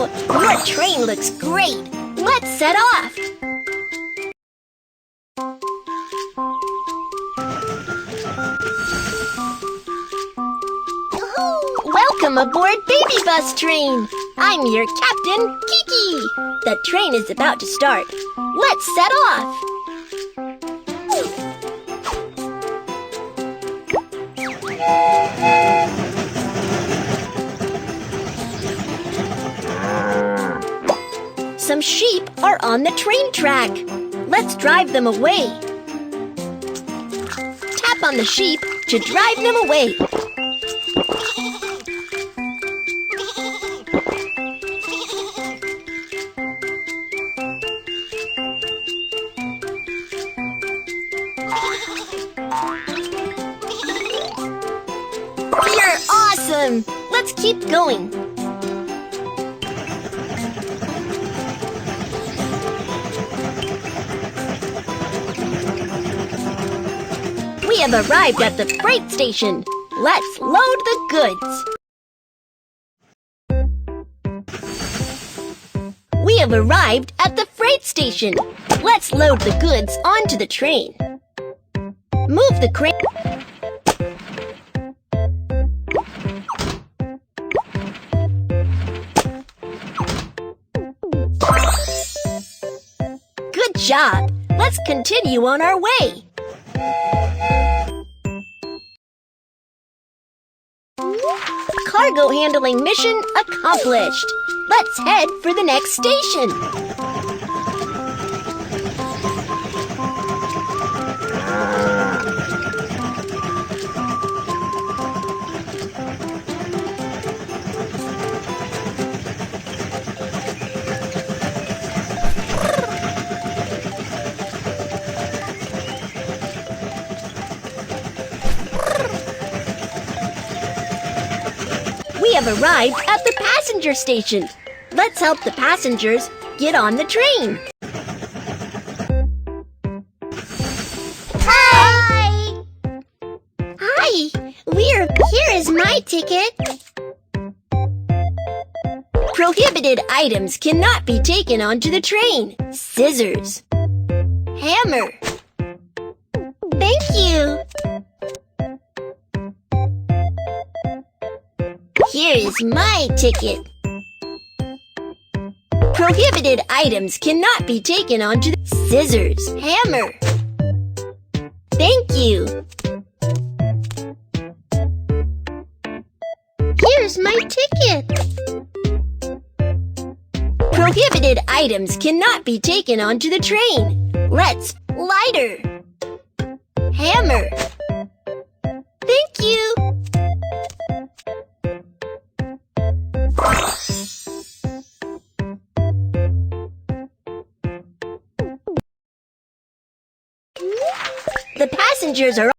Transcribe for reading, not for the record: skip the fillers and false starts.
Wow! Your train looks great! Let's set off! Welcome aboard Baby Bus Train! I'm your captain, Kiki! The train is about to start. Let's set off! Some sheep are on the train track. Let's drive them away. Tap on the sheep to drive them away. You're awesome! Let's keep going. We have arrived at the freight station. Let's load the goods. We have arrived at the freight station. Let's load the goods onto the train. Move the crate. Good job. Let's continue on our way. Cargo handling mission accomplished. Let's head for the next station. We have arrived at the passenger station. Let's help the passengers get on the train. Hi! Hi! Here is my ticket. Prohibited items cannot be taken onto the train. Scissors. Hammer. Thank you. Here is my ticket. Prohibited items cannot be taken onto the scissors. Hammer. Thank you. Here's my ticket. Prohibited items cannot be taken onto the train. Let's lighter. Hammer. Thank you. The passengers are